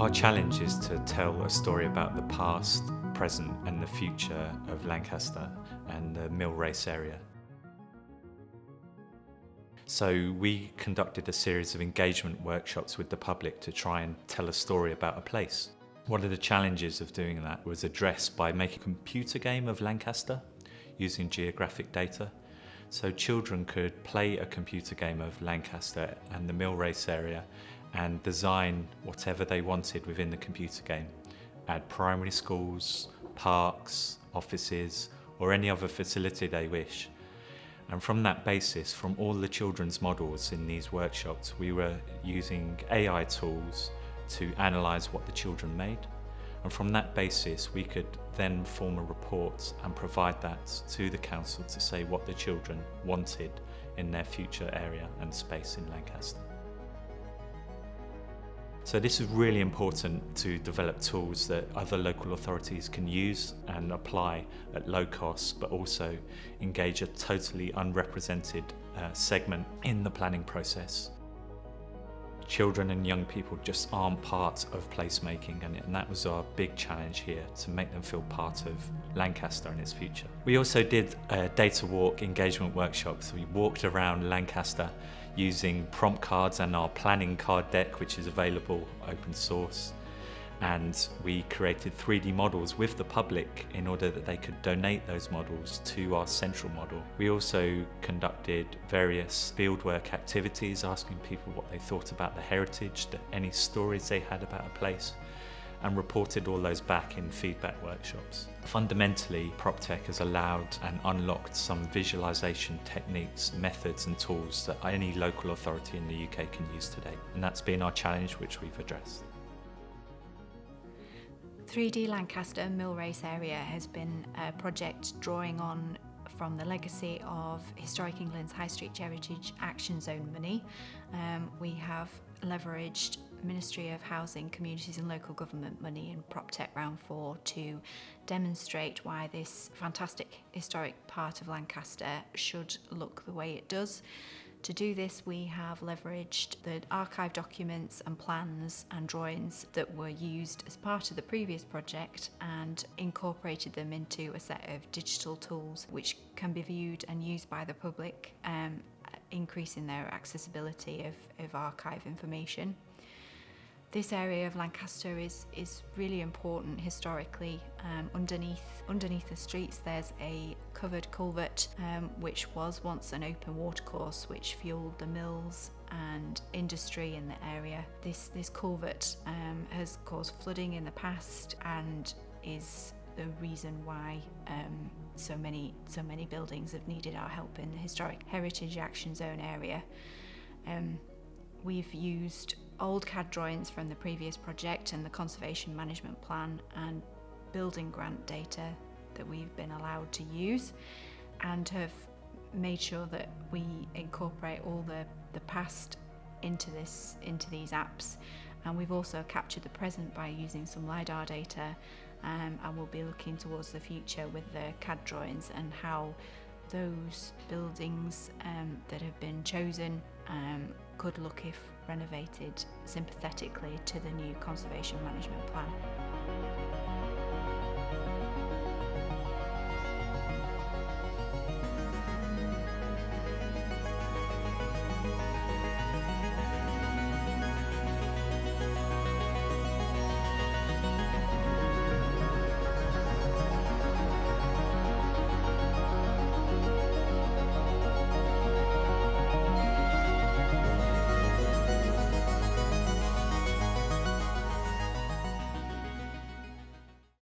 Our challenge is to tell a story about the past, present and the future of Lancaster and the Mill Race area. So we conducted a series of engagement workshops with the public to try and tell a story about a place. One of the challenges of doing that was addressed by making a computer game of Lancaster using geographic data. So children could play a computer game of Lancaster and the Mill Race area and design whatever they wanted within the computer game. Add primary schools, parks, offices, or any other facility they wish. And from that basis, from all the children's models in these workshops, we were using AI tools to analyse what the children made. And from that basis, we could then form a report and provide that to the council to say what the children wanted in their future area and space in Lancaster. So this is really important to develop tools that other local authorities can use and apply at low cost, but also engage a totally unrepresented segment in the planning process. Children and young people just aren't part of placemaking, and that was our big challenge here, to make them feel part of Lancaster and its future. We also did a data walk engagement workshops. We walked around Lancaster using prompt cards and our planning card deck, which is available open source. And we created 3D models with the public in order that they could donate those models to our central model. We also conducted various fieldwork activities, asking people what they thought about the heritage, any stories they had about a place, and reported all those back in feedback workshops. Fundamentally, PropTech has allowed and unlocked some visualization techniques, methods and tools that any local authority in the UK can use today. And that's been our challenge, which we've addressed. 3D Lancaster Mill Race area has been a project drawing on from the legacy of Historic England's High Street Heritage Action Zone money. We have leveraged Ministry of Housing, Communities and Local Government money in PropTech Round 4 to demonstrate why this fantastic historic part of Lancaster should look the way it does. To do this, we have leveraged the archive documents and plans and drawings that were used as part of the previous project and incorporated them into a set of digital tools which can be viewed and used by the public, increasing their accessibility of archive information. This area of Lancaster is really important historically. Underneath the streets there's a covered culvert which was once an open watercourse which fueled the mills and industry in the area. This culvert has caused flooding in the past and is the reason why so many buildings have needed our help in the Historic Heritage Action Zone area. We've used old CAD drawings from the previous project and the Conservation Management Plan and building grant data that we've been allowed to use, and have made sure that we incorporate all the past into these apps. And we've also captured the present by using some LiDAR data, and we'll be looking towards the future with the CAD drawings and how those buildings that have been chosen could look if renovated sympathetically to the new Conservation Management Plan.